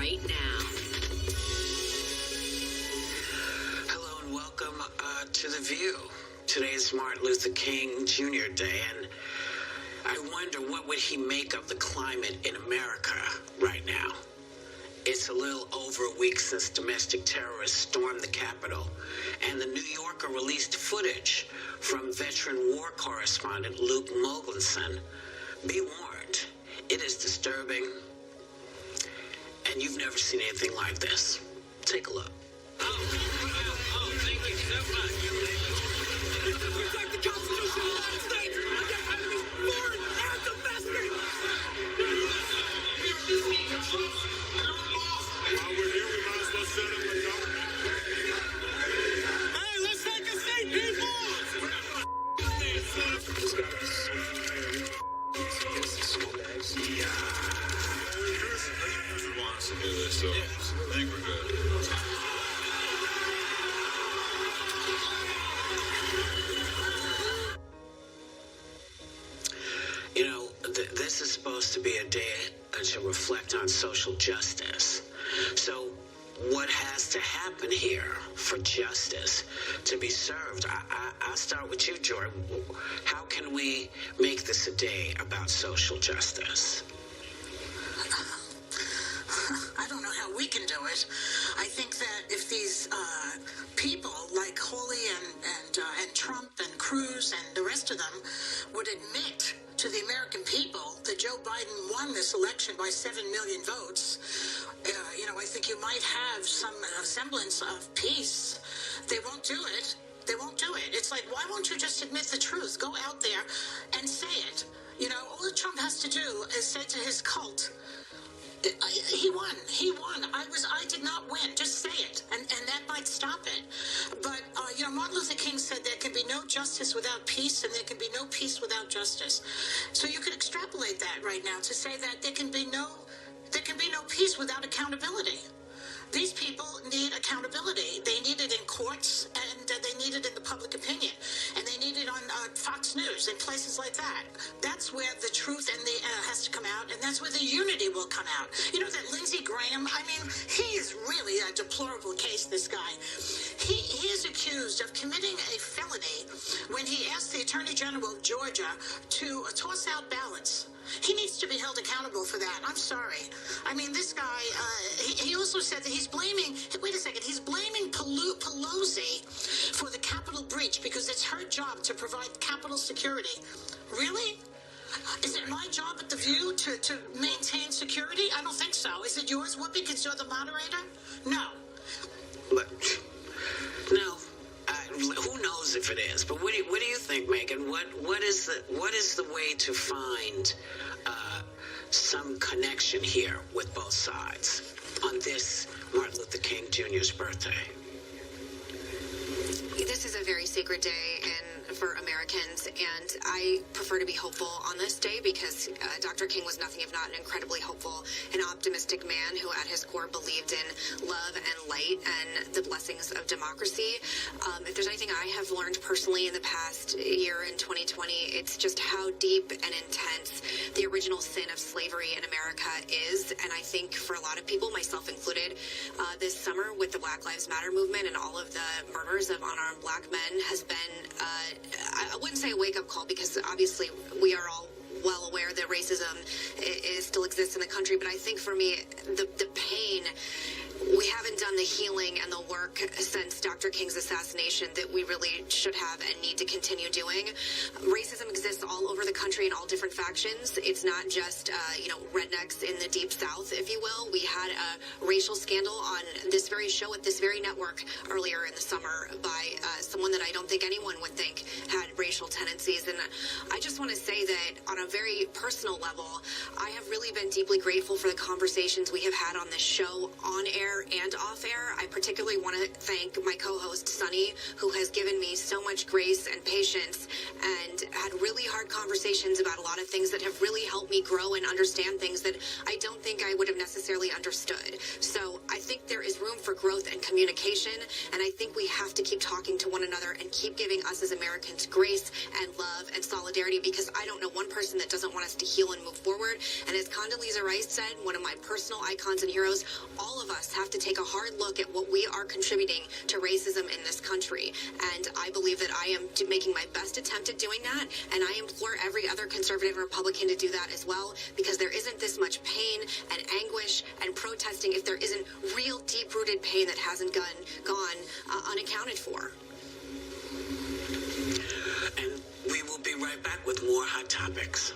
right now. Hello and welcome to The View. Today is Martin Luther King Jr. Day, and I wonder what would he make of the climate in America right now. It's a little over a week since domestic terrorists stormed the Capitol, and the New Yorker released footage from veteran war correspondent Luke Mogensen. Be warned, it is disturbing, and you've never seen anything like this. Take a look. Oh, thank you so much. Protect the Constitution of the United States against enemies, foreign and domestic. While we're here, we might as well set up the government. Hey, let's take a seat, people. He wants to do this, so I think we're good. You know, this is supposed to be a day to reflect on social justice. So what has to happen here for justice to be served? I'll start with you, Jordan. How can we make this a day about social justice? I don't know how we can do it. I think that if these people like Hawley and Trump and Cruz and the rest of them would admit to the American people that Joe Biden won this election by 7 million votes, I think you might have some semblance of peace. They won't do it. They won't do it. It's like, why won't you just admit the truth? Go out there and say it. All that Trump has to do is say to his cult, he won. He won. I did not win. Just say it, and that might stop it. But Martin Luther King said there can be no justice without peace, and there can be no peace without justice. So you could extrapolate that right now to say that there can be no peace without accountability. These people need accountability. They need it in courts, and they need it in the public opinion, and they need it on Fox News and places like that. That's where the truth and the has to come out, and that's where the unity will come out. You know that Lindsey Graham? I mean, he is really a deplorable case. This guy, he is accused of committing a felony when he asked the Attorney General of Georgia to toss out ballots. He needs to be held accountable for that. I'm sorry. I mean, this guy, he also said that he's blaming Pelosi for the Capitol breach because it's her job to provide Capitol security. Really? Is it my job at The View to maintain security? I don't think so. Is it yours, Whoopi, because you're the moderator? No. No. Who knows if it is? But what do you think, Megan? What is the way to find some connection here with both sides on this Martin Luther King Jr.'s birthday? This is a very sacred day for Americans, and I prefer to be hopeful on this day because Dr. King was nothing if not an incredibly hopeful and optimistic man who at his core believed in love and light and the blessings of democracy. If there's anything I have learned personally in the past year in 2020, it's just how deep and intense the original sin of slavery in America is. And I think for a lot of people, myself included, this summer with the Black Lives Matter movement and all of the murders of unarmed Black men has been I wouldn't say a wake-up call because obviously we are all well aware that racism still exists in the country, but I think for me the pain, we haven't done the healing and the work since Dr. King's assassination that we really should have and need to continue doing. Racism exists all over the country in all different factions. It's not just, rednecks in the deep south, if you will. We had a racial scandal on this very show at this very network earlier in the summer by someone that I don't think anyone would think had racial tendencies. And I just want to say that on a very personal level, I have really been deeply grateful for the conversations we have had on this show on air and off air. I particularly want to thank my co-host Sunny, who has given me so much grace and patience and had really hard conversations about a lot of things that have really helped me grow and understand things that I don't think I would have necessarily understood. So I think there is room for growth and communication, and I think we have to keep talking to one another and keep giving us as Americans grace and love and solidarity, because I don't know one person that doesn't want us to heal and move forward. And as Condoleezza Rice said, one of my personal icons and heroes, all of us have to take a hard look at what we are contributing to racism in this country. And I believe that I am making my best attempt at doing that. And I implore every other conservative and Republican to do that as well, because there isn't this much pain and anguish and protesting if there isn't real deep-rooted pain that hasn't gone unaccounted for. And we will be right back with more Hot Topics.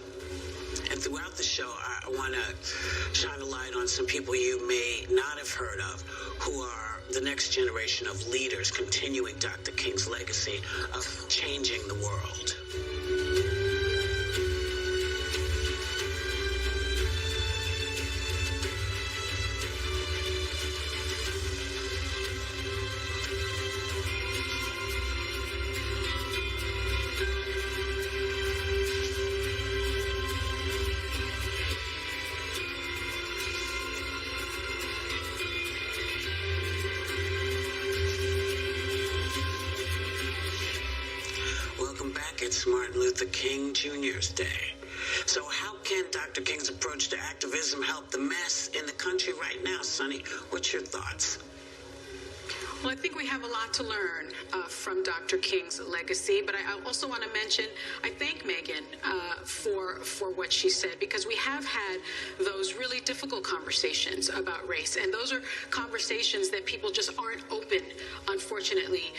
And throughout the show, I want to shine a light on some people you may not have heard of, who are the next generation of leaders continuing Dr. King's legacy of changing the world. It's Martin Luther King Jr.'s Day. So how can Dr. King's approach to activism help the mess in the country right now, Sonny? What's your thoughts? Well, I think we have a lot to learn from Dr. King's legacy, but I also want to mention, I thank Megan for what she said, because we have had those really difficult conversations about race, and those are conversations that people just aren't open, unfortunately,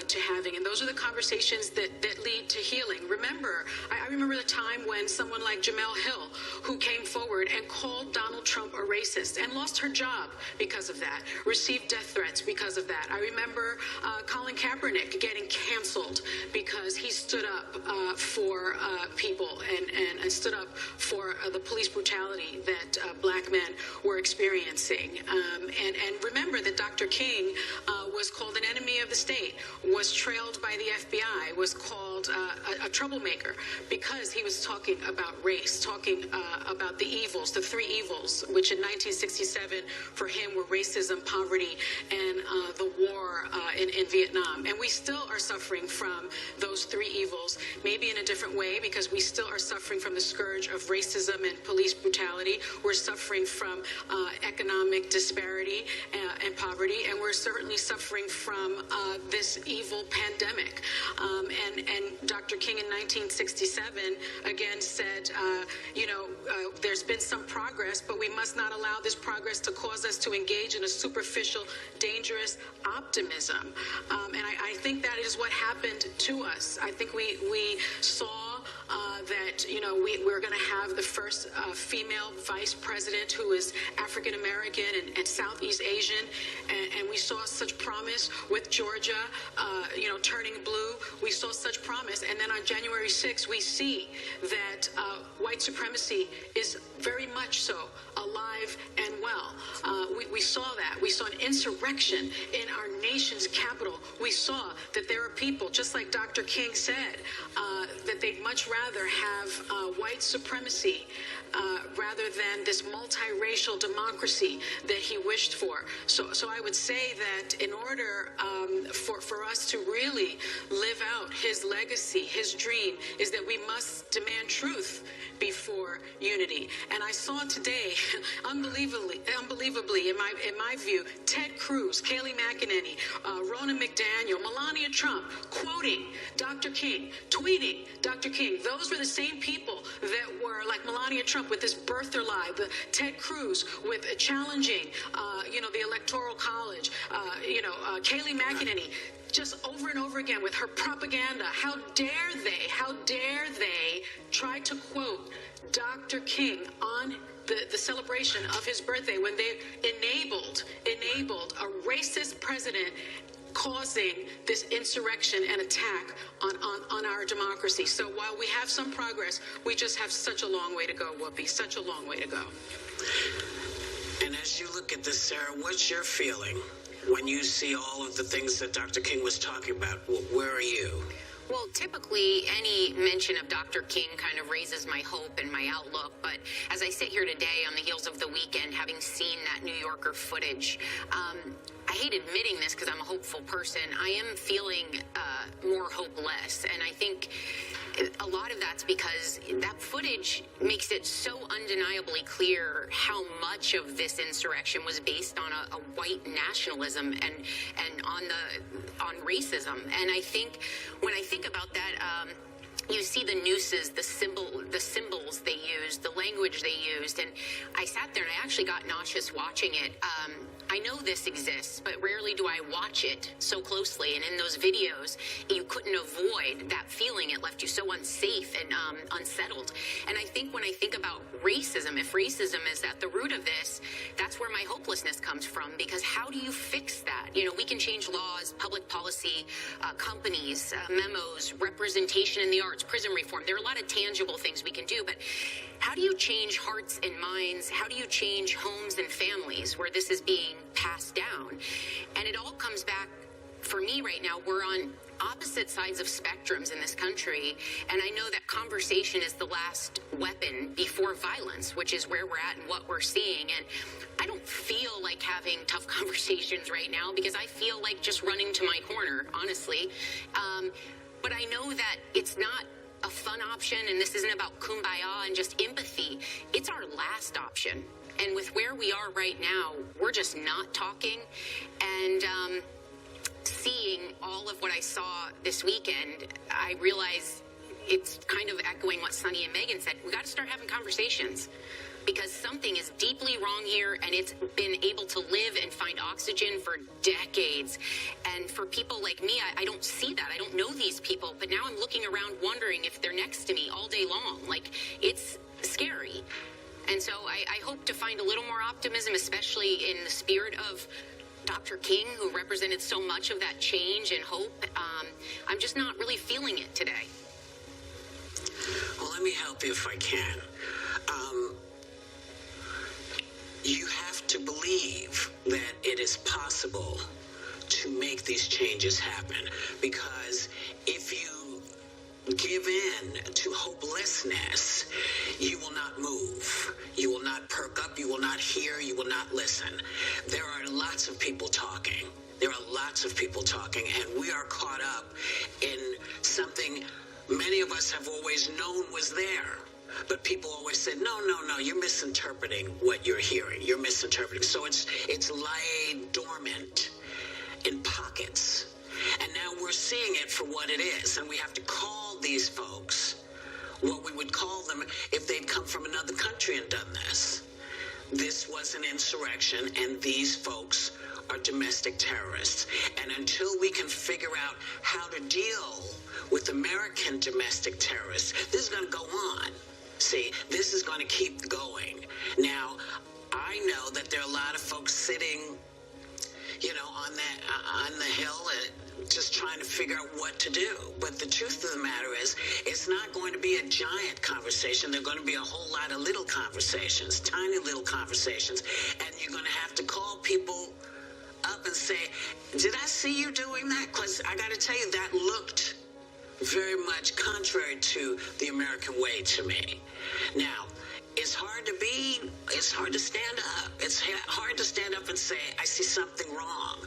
to having, and those are the conversations that lead to healing. Remember, I remember the time when someone like Jamel Hill, who came forward and called Donald Trump a racist and lost her job because of that, received death threats because of that. I remember Colin Kaepernick getting canceled because he stood up for people and stood up for the police brutality that black men were experiencing. And remember that Dr. King was called an enemy of the state, was trailed by the FBI, was called a troublemaker because he was talking about race, talking about the evils, the three evils, which in 1967 for him were racism, poverty, and the war in Vietnam. And we still are suffering from those three evils, maybe in a different way, because we still are suffering from the scourge of racism and police brutality. We're suffering from economic disparity and poverty, and we're certainly suffering from this evil pandemic. And Dr. King in 1967 again said, there's been some progress, but we must not allow this progress to cause us to engage in a superficial, dangerous optimism. And I think that is what happened to us. I think we saw that, we're going to have the first female vice president who is African American and Southeast Asian. And we saw such promise with Georgia, turning blue. We saw such promise. And then on January 6th, we see that white supremacy is very much so alive and well. We saw that. We saw an insurrection in our nation's capital. We saw that there are people, just like Dr. King said, that they'd much rather have white supremacy rather than this multiracial democracy that he wished for. So I would say that in order for us to really live out his legacy, his dream, is that we must demand truth before unity. And I saw today, unbelievably, in my view, Ted Cruz, Kayleigh McEnany, Ronna McDaniel, Melania Trump, quoting Dr. King, tweeting Dr. King. Those were the same people that were like Melania Trump with this birther lie, the Ted Cruz with challenging, the Electoral College, Kayleigh McEnany, just over and over again with her propaganda. How dare they try to quote Dr. King on the celebration of his birthday when they enabled a racist president causing this insurrection and attack on our democracy. So while we have some progress, we just have such a long way to go, Whoopi, such a long way to go. And as you look at this, Sarah, what's your feeling when you see all of the things that Dr. King was talking about? Where are you? Well, typically any mention of Dr. King kind of raises my hope and my outlook. But as I sit here today on the heels of the weekend, having seen that New Yorker footage, I hate admitting this because I'm a hopeful person. I am feeling more hopeless. And I think a lot of that's because that footage makes it so undeniably clear how much of this insurrection was based on a white nationalism and on racism. And I think when I think about that, you see the nooses, the symbols they used, the language they used, and I sat there and I actually got nauseous watching it. I know this exists, but rarely do I watch it so closely. And in those videos, you couldn't avoid that feeling. It left you so unsafe and unsettled. And I think when I think about racism, if racism is at the root of this, that's where my hopelessness comes from. Because how do you fix that? You know, we can change laws, public policy, companies, memos, representation in the arts, prison reform. There are a lot of tangible things we can do, but how do you change hearts and minds? How do you change homes and families where this is being passed down? And it all comes back, for me right now, we're on opposite sides of spectrums in this country, and I know that conversation is the last weapon before violence, which is where we're at and what we're seeing. And I don't feel like having tough conversations right now because I feel like just running to my corner, honestly. But I know that it's not a fun option, and this isn't about kumbaya and just empathy. It's our last option. And with where we are right now, we're just not talking. And seeing all of what I saw this weekend, I realize it's kind of echoing what Sonny and Megan said. We got to start having conversations because something is deeply wrong here, and it's been able to live and find oxygen for decades. And for people like me, I don't see that. I don't know these people, but now I'm looking around wondering if they're next to me all day long. Like, it's scary. And so I hope to find a little more optimism, especially in the spirit of Dr. King, who represented so much of that change and hope. I'm just not really feeling it today. Well, let me help you if I can. You have to believe that it is possible to make these changes happen, because if you give in to hopelessness, you will not move. You will not perk up. You will not hear. You will not listen. There are lots of people talking. There are lots of people talking, and we are caught up in something many of us have always known was there. But people always said, no, you're misinterpreting what you're hearing. You're misinterpreting. So it's laid dormant in pockets. And now we're seeing it for what it is. And we have to call these folks what we would call them if they'd come from another country and done this. This was an insurrection, and these folks are domestic terrorists. And until we can figure out how to deal with American domestic terrorists, this is going to go on. See, this is going to keep going. Now, I know that there are a lot of folks sitting, on the hill, just trying to figure out what to do. But the truth of the matter is, it's not going to be a giant conversation. There are going to be a whole lot of little conversations, tiny little conversations, and you're going to have to call people up and say, did I see you doing that? Because I got to tell you, that looked very much contrary to the American way to me. Now, it's hard to stand up. It's hard to stand up and say, I see something wrong.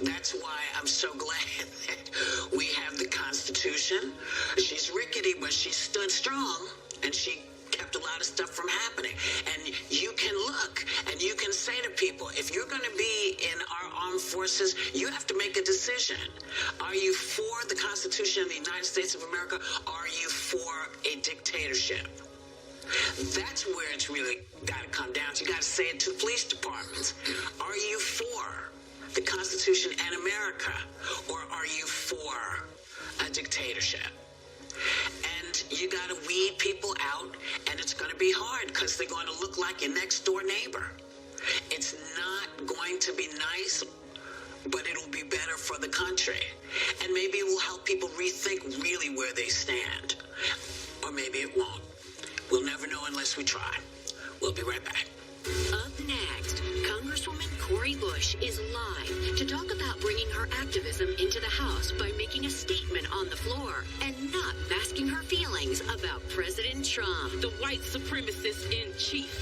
That's why I'm so glad that we have the Constitution. She's rickety, but she stood strong, and she kept a lot of stuff from happening. And you can look and you can say to people, if you're going to be in our armed forces, you have to make a decision. Are you for the Constitution of the United States of America? Are you for a dictatorship? That's where it's really got to come down to. You got to say it to the police departments. Are you for the Constitution and America, or are you for a dictatorship? And you got to weed people out, and it's going to be hard because they're going to look like your next door neighbor. It's not going to be nice, but it'll be better for the country. And maybe it will help people rethink really where they stand. Or maybe it won't. We'll never know unless we try. We'll be right back. Up next, Congresswoman Cori Bush is live to talk about bringing her activism into the House by making a statement on the floor and not masking her feelings about President Trump, the white supremacist in chief.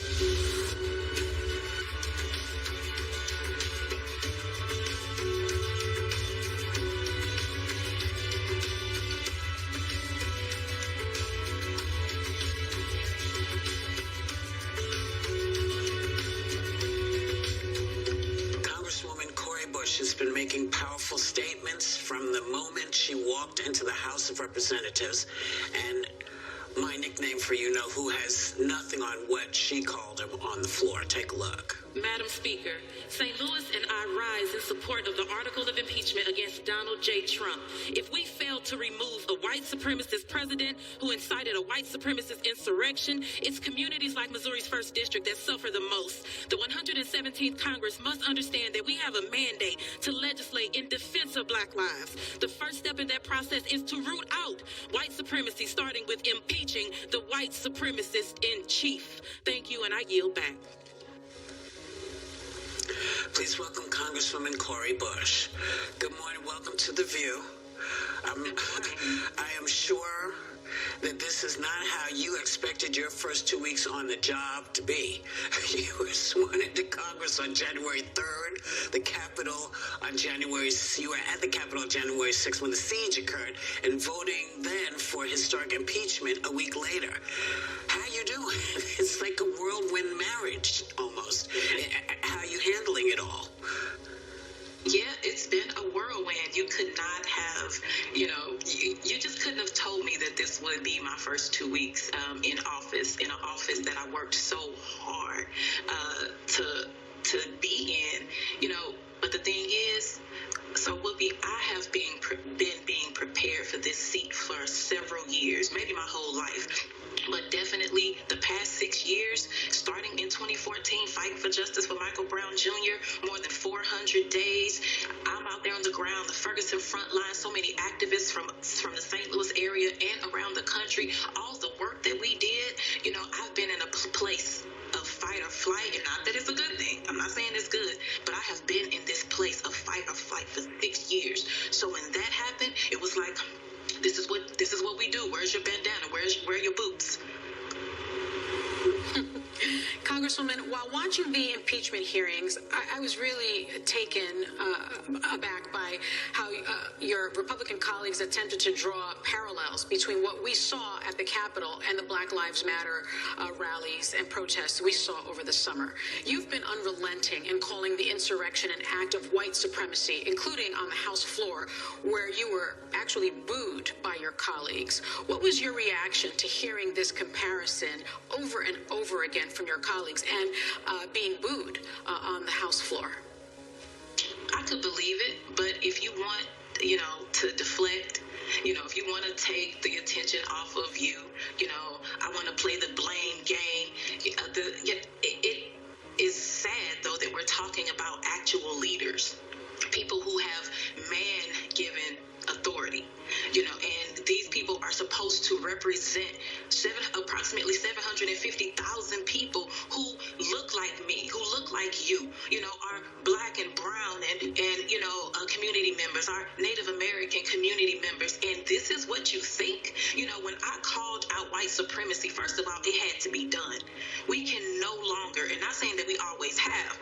powerful statements from the moment she walked into the House of Representatives, and my nickname for you know who has nothing on what she called him on the floor. Take a look. Madam Speaker, St. Louis and I rise in support of the article of impeachment against Donald J. Trump. If we fail to remove a white supremacist president who incited a white supremacist insurrection, it's communities like Missouri's 1st District that suffer the most. The 117th Congress must understand that we have a mandate to legislate in defense of Black lives. The first step in that process is to root out white supremacy, starting with impeaching the white supremacist in chief. Thank you, and I yield back. Please welcome Congresswoman Cori Bush. Good morning. Welcome to The View. I am sure that this is not how you expected your first 2 weeks on the job to be. You were sworn into Congress on January 3rd, the Capitol on you were at the Capitol on January 6th when the siege occurred, and voting then for historic impeachment a week later. How you doing? It's like a whirlwind marriage, almost. How are you handling it all? Yeah, it's been a whirlwind. You could not have, you just couldn't have told me that this would be my first 2 weeks in office, in an office that I worked so hard to be in, But the thing is, so Whoopi, I have been being prepared for this seat for several years, maybe my whole life. But definitely the past 6 years, starting in 2014, fighting for justice for Michael Brown Jr., more than 400 days. I'm out there on the ground, the Ferguson front line, so many activists from the St. Louis area and around the country, all the work that we did, I've been in a place of fight or flight, and not that it's a good thing. I'm not saying it's good, but I have been in this place of fight or flight for 6 years. So when that happened, it was like, this is what we do. Where's your bandana? Where are your boots? Congresswoman, while watching the impeachment hearings, I was really taken aback by how your Republican colleagues attempted to draw parallels between what we saw at the Capitol and the Black Lives Matter rallies and protests we saw over the summer. You've been unrelenting in calling the insurrection an act of white supremacy, including on the House floor, where you were actually booed by your colleagues. What was your reaction to hearing this comparison over and over again from your colleagues and being booed on the House floor? I could believe it, but if you want, to deflect, if you want to take the attention off of you, I want to play the blame game. It is sad, though, that we're talking about actual leaders, people who have man-given authority, and these people are supposed to represent approximately 750,000 people who look like me, who look like you, are Black and brown and community members, are Native American community members. And this is what you think? When I called out white supremacy, first of all, it had to be done. We can no longer, and not saying that we always have,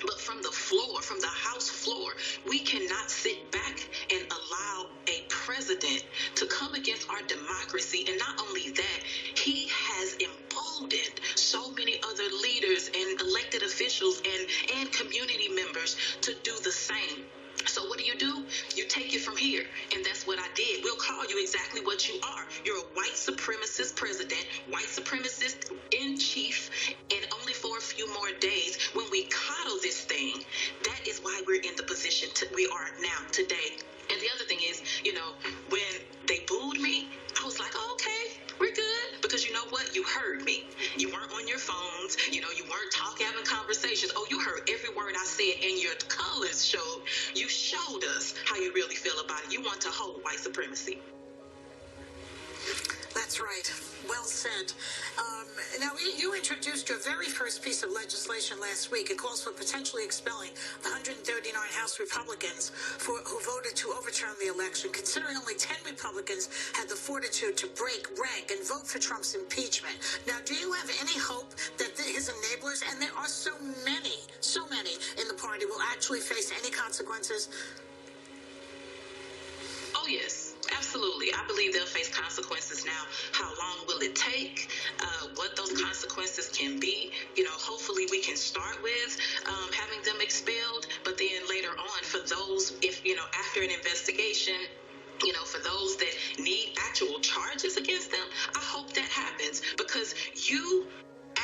but from the floor, from the House floor, we cannot sit back and allow a president to come against our democracy. And not only that, he has emboldened so many other leaders and elected officials and community members to do the same. So what do? You take it from here, and that's what I did. We'll call you exactly what you are. You're a white supremacist president, white supremacist in chief, and only for a few more days, when we coddle this thing, that is why we're in the position we are now, today. And the other thing is, when they booed me, I was like, oh, okay, we're good. Because you know what? You heard me. You weren't on your phones. You weren't having conversations. Oh, you heard every word I said, and your colors showed. You showed us how you really feel about it. You want to hold white supremacy. That's right. Well said. Now, you introduced your very first piece of legislation last week. It calls for potentially expelling the 139 House Republicans who voted to overturn the election, considering only 10 Republicans had the fortitude to break rank and vote for Trump's impeachment. Now, do you have any hope that his enablers, and there are so many in the party, will actually face any consequences? Oh, yes. Absolutely. Absolutely. I believe they'll face consequences now. How long will it take? What those consequences can be? Hopefully we can start with having them expelled, but then later on, for those, if, after an investigation, for those that need actual charges against them, I hope that happens, because you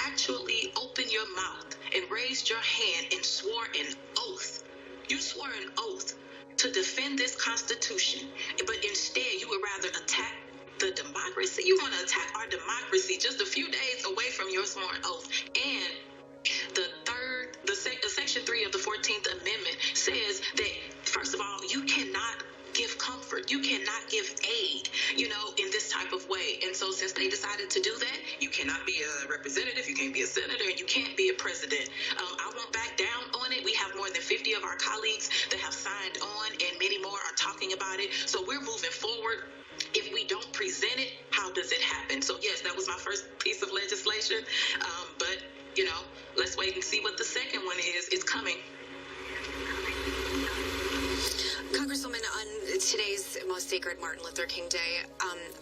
actually opened your mouth and raised your hand and swore an oath. You swore an oath to defend this Constitution, but instead you would rather attack the democracy. You want to attack our democracy just a few days away from your sworn oath. And Section 3 of the 14th Amendment says that, first of all, you cannot give comfort. You cannot give aid, in this type of way. And so since they decided to do that, you cannot be a representative, you can't be a senator, and you can't be a president. I won't back down on it. We have more than 50 of our colleagues that have signed on, and many more are talking about it. So we're moving forward. If we don't present it, how does it happen? So yes, that was my first piece of legislation. But, let's wait and see what the second one is. It's coming. Congresswoman, on today's most sacred Martin Luther King Day,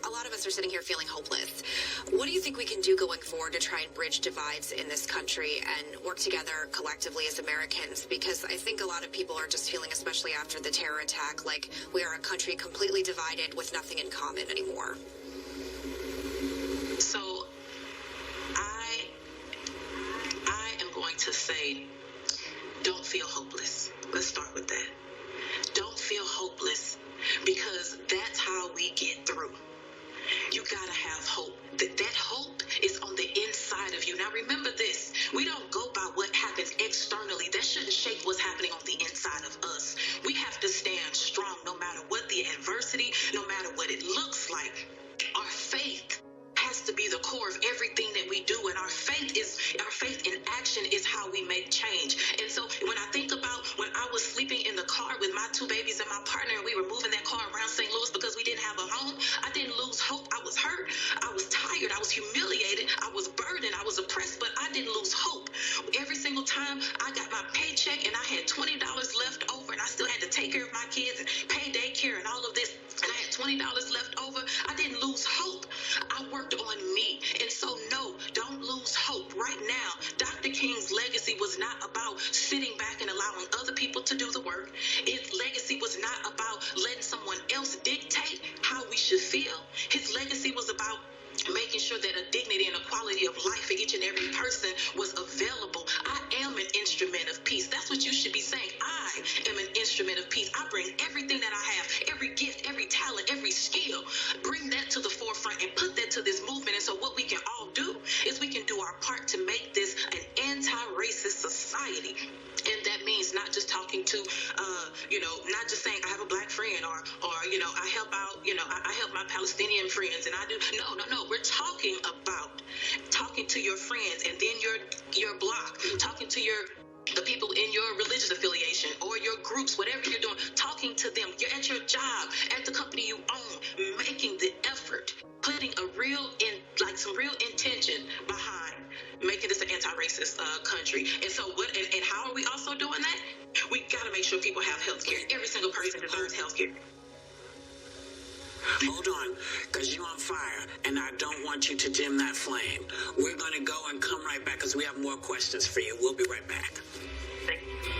a lot of us are sitting here feeling hopeless. What do you think we can do going forward to try and bridge divides in this country and work together collectively as Americans? Because I think a lot of people are just feeling, especially after the terror attack, like we are a country completely divided with nothing in common anymore. So I am going to say, don't feel hopeless. Let's start with that. Don't feel hopeless, because that's how we get through. You gotta have hope. That hope is on the inside of you. Now remember this, we don't go by what happens externally. That shouldn't shape what's happening on the inside of us. We have to stand strong no matter what the adversity, no matter what it looks like. Our faith has to be the core of everything that we do, and our faith in action is how we make change. And so when I think about when I was sleeping in the car with my two babies and my partner, and we were moving that car around St. Louis because we didn't have a home, I didn't lose hope. I was hurt, I was tired, I was humiliated, I was burdened, I was oppressed, but I didn't lose hope. Every single time I got my paycheck and I had $20 left over, and I still had to take care of my kids and pay daycare and all of this, and I had $20 left over, I didn't lose hope. I worked on me. And so no, don't lose hope. Right now, Dr. King's legacy was not about sitting back and allowing other people to do the work. His legacy was not about letting someone else dictate how we should feel. His legacy was about making sure that a dignity and a quality of life for each and every person was available. I am an instrument of peace. That's what you should be saying. I am an instrument of peace. I bring everything that I have, every gift, every talent, every skill, bring that to the forefront and put that to this movement. And so what we can all do is we can do our part to make this an anti-racist society. And that means not just talking to, not just saying I have a black friend or I help out, I help my Palestinian friends and I do. No. We're talking about talking to your friends and then your block, talking to the people in your religious affiliation or your groups, whatever you're doing, talking to them. You're at your job, at the company you own, making the effort, putting some real intention behind making this an anti-racist country. And so and how are we also doing that? We got to make sure people have health care. Every single person deserves health care. Hold on, because you're on fire, and I don't want you to dim that flame. We're going to go and come right back, because we have more questions for you. We'll be right back. Thank you.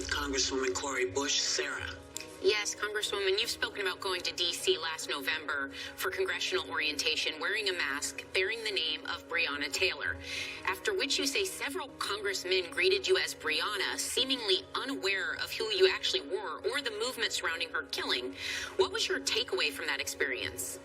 Congresswoman Cori Bush. Sarah. Yes, Congresswoman, you've spoken about going to D.C. last November for congressional orientation, wearing a mask, bearing the name of Breonna Taylor, after which you say several congressmen greeted you as Breonna, seemingly unaware of who you actually were or the movement surrounding her killing. What was your takeaway from that experience?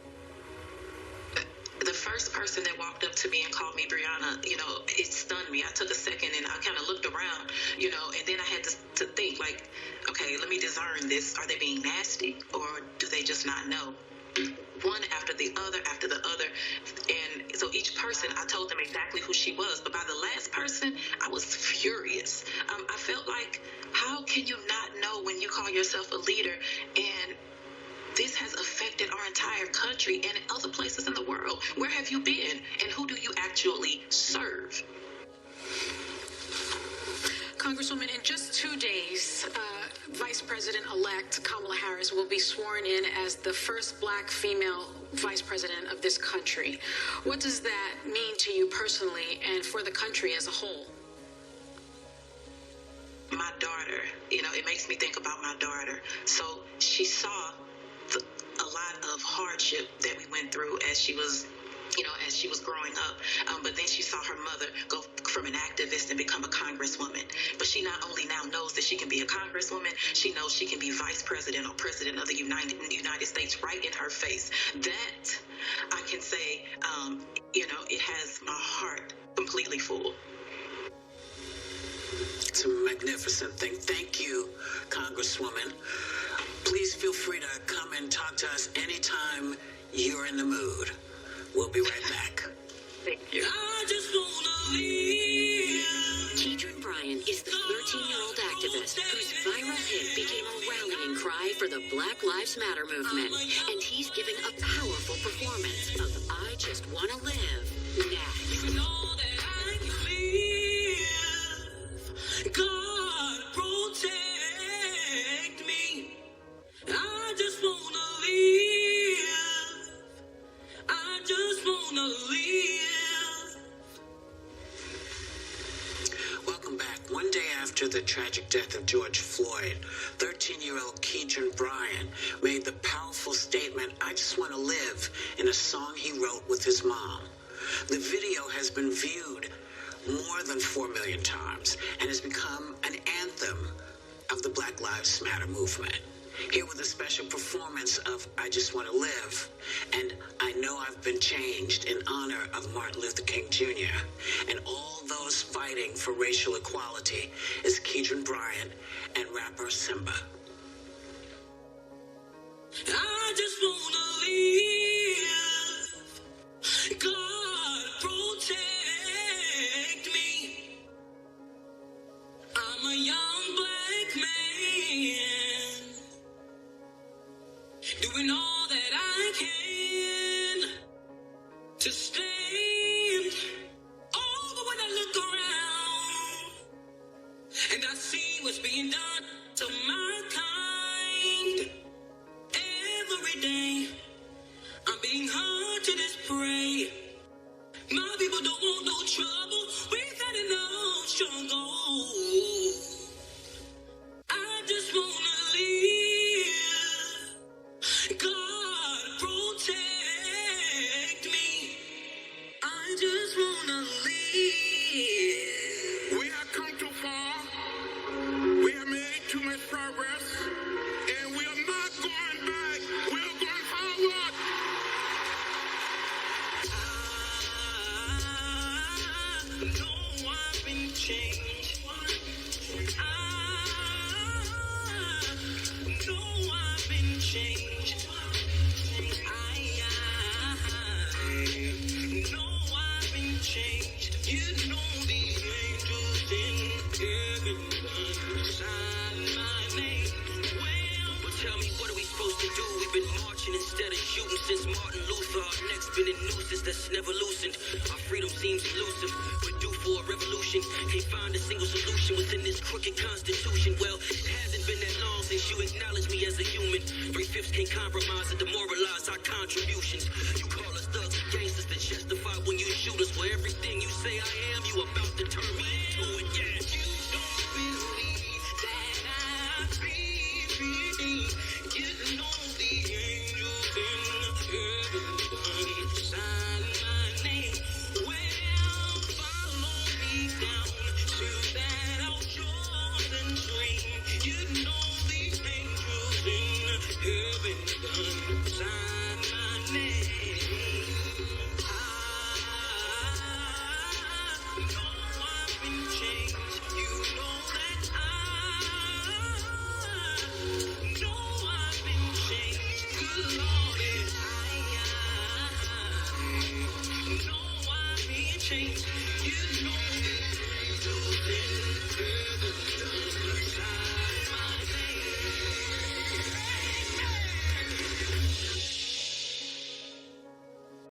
The first person that walked up to me and called me Breonna, it stunned me. I took a second and I kind of looked around, and then I had to think like, okay, let me discern this. Are they being nasty or do they just not know? One after the other. And so each person person, I told them exactly who she was. But by the last person, I was furious. I felt like, how can you not know when you call yourself a leader? And this has affected our entire country and other places in the world. Where have you been? And who do you actually serve? Congresswoman, in just 2 days, Vice President-elect Kamala Harris will be sworn in as the first black female vice president of this country. What does that mean to you personally and for the country as a whole? My daughter, it makes me think about my daughter. So she saw a lot of hardship that we went through as she was growing up. But then she saw her mother go from an activist and become a congresswoman. But she not only now knows that she can be a congresswoman, she knows she can be vice president or president of the United States right in her face. That, I can say, it has my heart completely full. It's a magnificent thing. Thank you, Congresswoman. Please feel free to come and talk to us anytime you're in the mood. We'll be right back. Thank you. I just wanna live. Keedron Bryant is the 13-year-old activist whose viral hit became a rallying cry for the Black Lives Matter movement. And he's giving a powerful performance of I Just Wanna Live next. You know that I can live. God protect me. I just wanna live. I just wanna live. Welcome back. One day after the tragic death of George Floyd, 13-year-old Keedron Bryant made the powerful statement, I just want to live, in a song he wrote with his mom. The video has been viewed more than 4 million times and has become an anthem of the Black Lives Matter movement. Here with a special performance of I Just Want to Live and I Know I've Been Changed in honor of Martin Luther King Jr. and all those fighting for racial equality is Keedron Bryant and rapper Simba. I just wanna live. God protect me. I'm a young black man, doing all that I can to stand. Oh, but when I look around and I see what's being done to my kind, every day I'm being hard to this prey. My people don't want no trouble. We've had enough struggle. I just wanna live. God protect me. I just wanna live. We have come too far. We have made too much progress. And we are not going back. We are going forward. I know I've been changed. I know I've been changed. I know I've been changed. You know the angels in heaven sign my name. Well, tell me, what are we supposed to do? We've been marching instead of shooting since Martin Luther. Our neck's been in nooses that's never loosened. Our freedom seems elusive. We're due for a revolution. Can't find a single solution within this crooked constitution. Well, it hasn't been that long since you acknowledged me as a human. 3/5 can't compromise or demoralize our contributions. You call us thugs and gangsters to justify when you shoot us. For everything you say I am, you about to turn me into it. Yeah. You don't believe that I believe. You know the angels in heaven sign my name. Well, follow me down to that old Jordan dream. You know the angels in heaven sign my name. I change.